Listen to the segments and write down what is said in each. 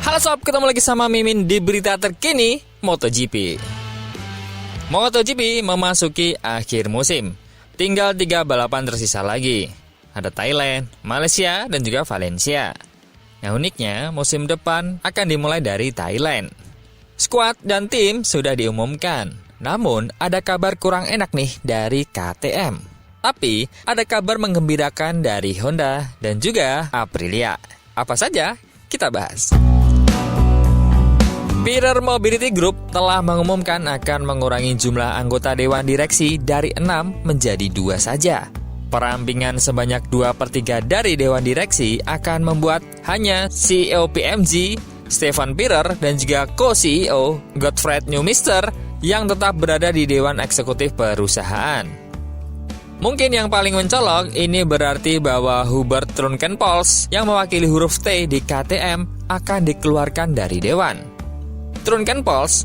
Halo sob, ketemu lagi sama Mimin di berita terkini MotoGP. MotoGP memasuki akhir musim. Tinggal 3 balapan tersisa lagi. Ada Thailand, Malaysia, dan juga Valencia. Nah uniknya, musim depan akan dimulai dari Thailand. Skuad dan tim sudah diumumkan. Namun, ada kabar kurang enak nih dari KTM. Tapi, ada kabar menggembirakan dari Honda dan juga Aprilia. Apa saja? Kita bahas. Pirer Mobility Group telah mengumumkan akan mengurangi jumlah anggota Dewan Direksi dari 6 menjadi 2 saja. Perampingan sebanyak 2/3 dari Dewan Direksi akan membuat hanya CEO PMG, Stefan Pirer, dan juga co-CEO, Gottfried Neumeister, yang tetap berada di Dewan Eksekutif perusahaan. Mungkin yang paling mencolok ini berarti bahwa Hubert Trunkenpolz yang mewakili huruf T di KTM akan dikeluarkan dari Dewan. Trunkenpolz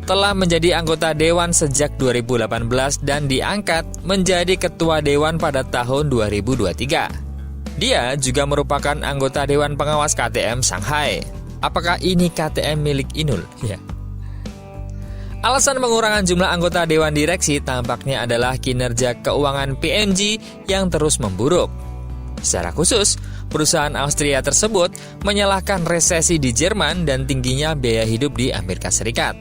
telah menjadi anggota Dewan sejak 2018 dan diangkat menjadi Ketua Dewan pada tahun 2023. Dia juga merupakan anggota Dewan Pengawas KTM Shanghai. Apakah ini KTM milik Inul? Ya. Alasan pengurangan jumlah anggota Dewan Direksi tampaknya adalah kinerja keuangan PMG yang terus memburuk. Secara khusus, perusahaan Austria tersebut menyalahkan resesi di Jerman dan tingginya biaya hidup di Amerika Serikat.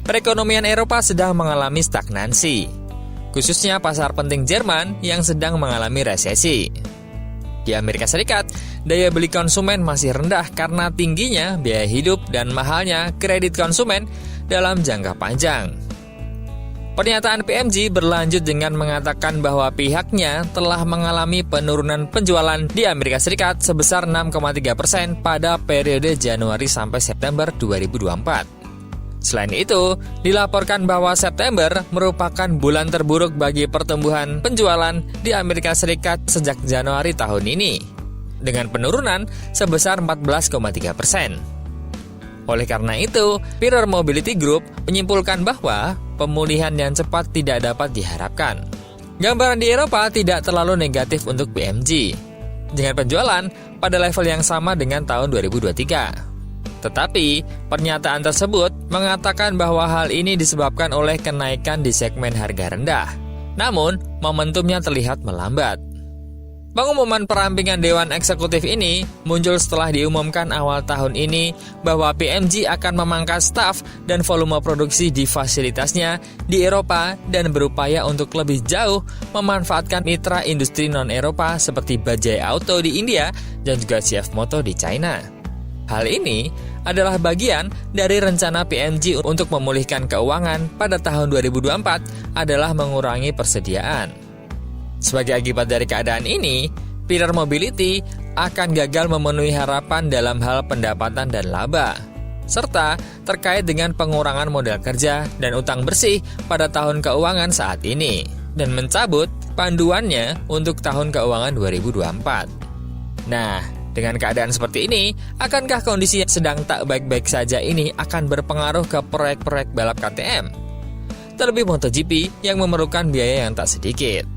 Perekonomian Eropa sedang mengalami stagnansi, khususnya pasar penting Jerman yang sedang mengalami resesi. Di Amerika Serikat, daya beli konsumen masih rendah karena tingginya biaya hidup dan mahalnya kredit konsumen dalam jangka panjang. Pernyataan PMG berlanjut dengan mengatakan bahwa pihaknya telah mengalami penurunan penjualan di Amerika Serikat sebesar 6,3% pada periode Januari sampai September 2024. Selain itu, dilaporkan bahwa September merupakan bulan terburuk bagi pertumbuhan penjualan di Amerika Serikat sejak Januari tahun ini, dengan penurunan sebesar 14,3%. Oleh karena itu, Pirer Mobility Group menyimpulkan bahwa pemulihan yang cepat tidak dapat diharapkan. Gambaran di Eropa tidak terlalu negatif untuk PMG, dengan penjualan pada level yang sama dengan tahun 2023. Tetapi, pernyataan tersebut mengatakan bahwa hal ini disebabkan oleh kenaikan di segmen harga rendah. Namun, momentumnya terlihat melambat. Pengumuman perampingan Dewan Eksekutif ini muncul setelah diumumkan awal tahun ini bahwa PMG akan memangkas staf dan volume produksi di fasilitasnya di Eropa dan berupaya untuk lebih jauh memanfaatkan mitra industri non-Eropa seperti Bajaj Auto di India dan juga CF Moto di China. Hal ini adalah bagian dari rencana PMG untuk memulihkan keuangan pada tahun 2024 adalah mengurangi persediaan. Sebagai akibat dari keadaan ini, Pirer Mobility akan gagal memenuhi harapan dalam hal pendapatan dan laba, serta terkait dengan pengurangan modal kerja dan utang bersih pada tahun keuangan saat ini, dan mencabut panduannya untuk tahun keuangan 2024. Nah, dengan keadaan seperti ini, akankah kondisi yang sedang tak baik-baik saja ini akan berpengaruh ke proyek-proyek balap KTM? Terlebih MotoGP yang memerlukan biaya yang tak sedikit.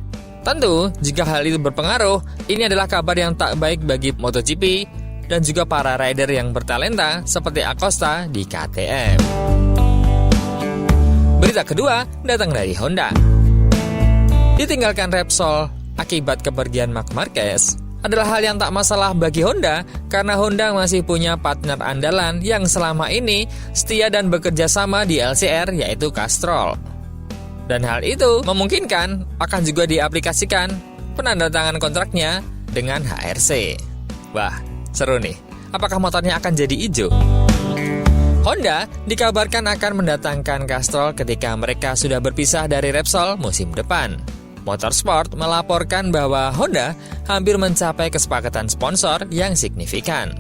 Tentu, jika hal itu berpengaruh, ini adalah kabar yang tak baik bagi MotoGP dan juga para rider yang bertalenta seperti Acosta di KTM. Berita kedua datang dari Honda. Ditinggalkan Repsol akibat kepergian Marc Marquez adalah hal yang tak masalah bagi Honda karena Honda masih punya partner andalan yang selama ini setia dan bekerja sama di LCR yaitu Castrol. Dan hal itu memungkinkan akan juga diaplikasikan penandatangan kontraknya dengan HRC. Wah, seru nih. Apakah motornya akan jadi hijau? Honda dikabarkan akan mendatangkan Castrol ketika mereka sudah berpisah dari Repsol musim depan. Motorsport melaporkan bahwa Honda hampir mencapai kesepakatan sponsor yang signifikan.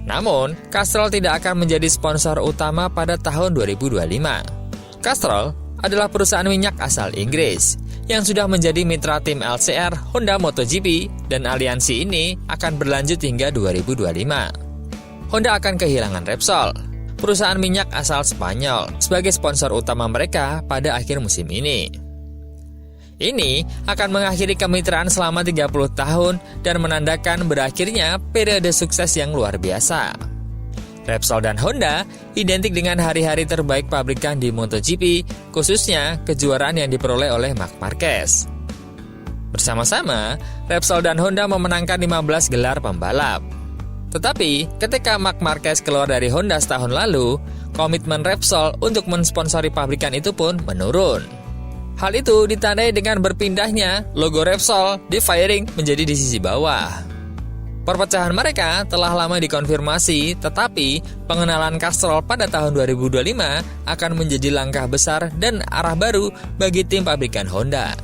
Namun, Castrol tidak akan menjadi sponsor utama pada tahun 2025. Castrol adalah perusahaan minyak asal Inggris yang sudah menjadi mitra tim LCR Honda MotoGP dan aliansi ini akan berlanjut hingga 2025. Honda akan kehilangan Repsol, perusahaan minyak asal Spanyol, sebagai sponsor utama mereka pada akhir musim ini. Ini akan mengakhiri kemitraan selama 30 tahun dan menandakan berakhirnya periode sukses yang luar biasa. Repsol dan Honda identik dengan hari-hari terbaik pabrikan di MotoGP, khususnya kejuaraan yang diperoleh oleh Marc Marquez. Bersama-sama, Repsol dan Honda memenangkan 15 gelar pembalap. Tetapi, ketika Marc Marquez keluar dari Honda setahun lalu, komitmen Repsol untuk mensponsori pabrikan itu pun menurun. Hal itu ditandai dengan berpindahnya logo Repsol di fairing menjadi di sisi bawah. Perpecahan mereka telah lama dikonfirmasi, tetapi pengenalan Castrol pada tahun 2025 akan menjadi langkah besar dan arah baru bagi tim pabrikan Honda.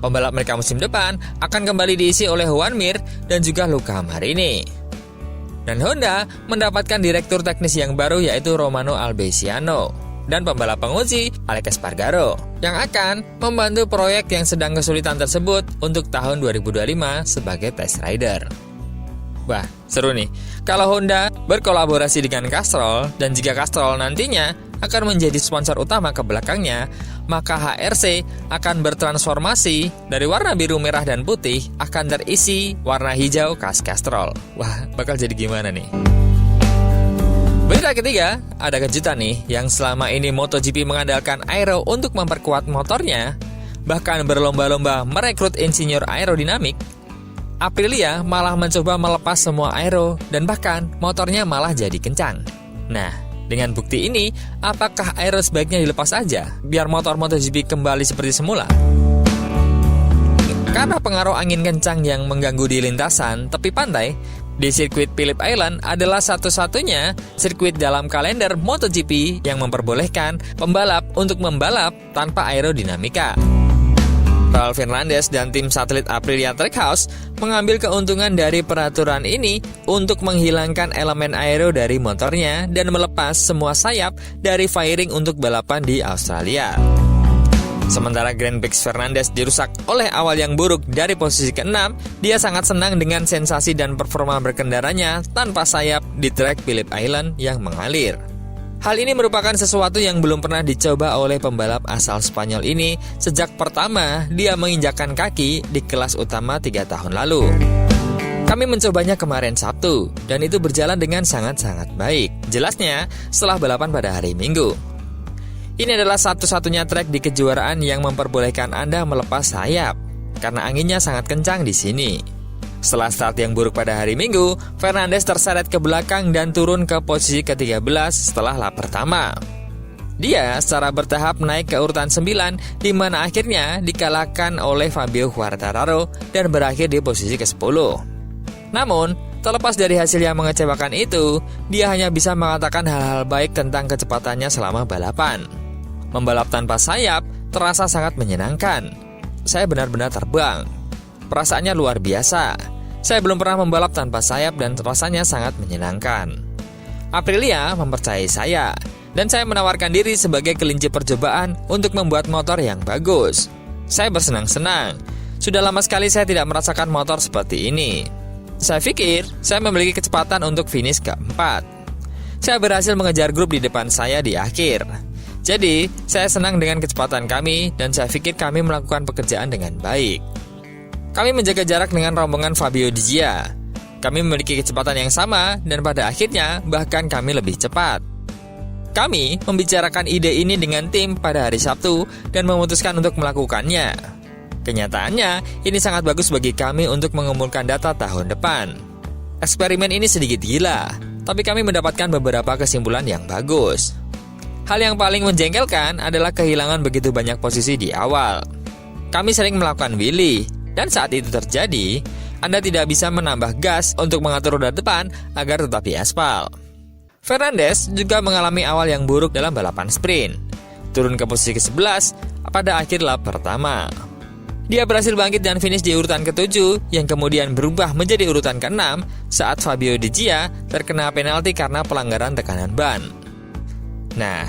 Pembalap mereka musim depan akan kembali diisi oleh Joan Mir dan juga Luca Marini. Dan Honda mendapatkan direktur teknis yang baru yaitu Romano Albesiano dan pembalap penguji Alex Espargaro yang akan membantu proyek yang sedang kesulitan tersebut untuk tahun 2025 sebagai test rider. Wah, seru nih. Kalau Honda berkolaborasi dengan Castrol dan jika Castrol nantinya akan menjadi sponsor utama ke belakangnya, maka HRC akan bertransformasi dari warna biru, merah, dan putih akan terisi warna hijau khas Castrol. Wah, bakal jadi gimana nih? Berita ketiga, ada kejutan nih yang selama ini MotoGP mengandalkan aero untuk memperkuat motornya, bahkan berlomba-lomba merekrut insinyur aerodinamik. Aprilia malah mencoba melepas semua aero dan bahkan motornya malah jadi kencang. Nah, dengan bukti ini, apakah aero sebaiknya dilepas aja biar motor MotoGP kembali seperti semula? Karena pengaruh angin kencang yang mengganggu di lintasan tepi pantai, di sirkuit Phillip Island adalah satu-satunya sirkuit dalam kalender MotoGP yang memperbolehkan pembalap untuk membalap tanpa aerodinamika. Raul Fernandez dan tim satelit Aprilia Trackhouse mengambil keuntungan dari peraturan ini untuk menghilangkan elemen aero dari motornya dan melepas semua sayap dari fairing untuk balapan di Australia. Sementara Grand Prix Fernandez dirusak oleh awal yang buruk dari posisi ke-6, dia sangat senang dengan sensasi dan performa berkendaranya tanpa sayap di trek Phillip Island yang mengalir. Hal ini merupakan sesuatu yang belum pernah dicoba oleh pembalap asal Spanyol ini sejak pertama dia menginjakkan kaki di kelas utama 3 tahun lalu. Kami mencobanya kemarin Sabtu, dan itu berjalan dengan sangat-sangat baik. Jelasnya, setelah balapan pada hari Minggu. Ini adalah satu-satunya trek di kejuaraan yang memperbolehkan Anda melepas sayap, karena anginnya sangat kencang di sini. Setelah start yang buruk pada hari Minggu, Fernandez terseret ke belakang dan turun ke posisi ke-13 setelah lap pertama. Dia secara bertahap naik ke urutan 9, di mana akhirnya dikalahkan oleh Fabio Quartararo dan berakhir di posisi ke-10. Namun, terlepas dari hasil yang mengecewakan itu, dia hanya bisa mengatakan hal-hal baik tentang kecepatannya selama balapan. Membalap tanpa sayap terasa sangat menyenangkan. Saya benar-benar terbang. Perasaannya luar biasa. Saya belum pernah membalap tanpa sayap dan rasanya sangat menyenangkan. Aprilia mempercayai saya, dan saya menawarkan diri sebagai kelinci percobaan untuk membuat motor yang bagus. Saya bersenang-senang. Sudah lama sekali saya tidak merasakan motor seperti ini. Saya pikir saya memiliki kecepatan untuk finish keempat. Saya berhasil mengejar grup di depan saya di akhir. Jadi, saya senang dengan kecepatan kami dan saya pikir kami melakukan pekerjaan dengan baik. Kami menjaga jarak dengan rombongan Fabio Di Gia. Kami memiliki kecepatan yang sama dan pada akhirnya bahkan kami lebih cepat. Kami membicarakan ide ini dengan tim pada hari Sabtu dan memutuskan untuk melakukannya. Kenyataannya, ini sangat bagus bagi kami untuk mengumpulkan data tahun depan. Eksperimen ini sedikit gila, tapi kami mendapatkan beberapa kesimpulan yang bagus. Hal yang paling menjengkelkan adalah kehilangan begitu banyak posisi di awal. Kami sering melakukan wheelie, dan saat itu terjadi, Anda tidak bisa menambah gas untuk mengatur roda depan agar tetap di aspal. Fernandez juga mengalami awal yang buruk dalam balapan sprint, turun ke posisi ke-11 pada akhir lap pertama. Dia berhasil bangkit dan finish di urutan ke-7 yang kemudian berubah menjadi urutan ke-6 saat Fabio Di Gia terkena penalti karena pelanggaran tekanan ban. Nah,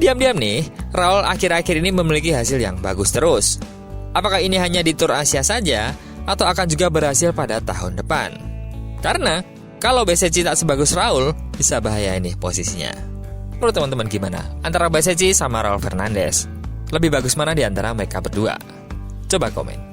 diam-diam nih, Raul akhir-akhir ini memiliki hasil yang bagus terus. Apakah ini hanya di Tour Asia saja atau akan juga berhasil pada tahun depan? Karena kalau Bezzecchi tak sebagus Raul, bisa bahaya ini posisinya. Menurut teman-teman gimana? Antara Bezzecchi sama Raul Fernandez, lebih bagus mana di antara mereka berdua? Coba komen.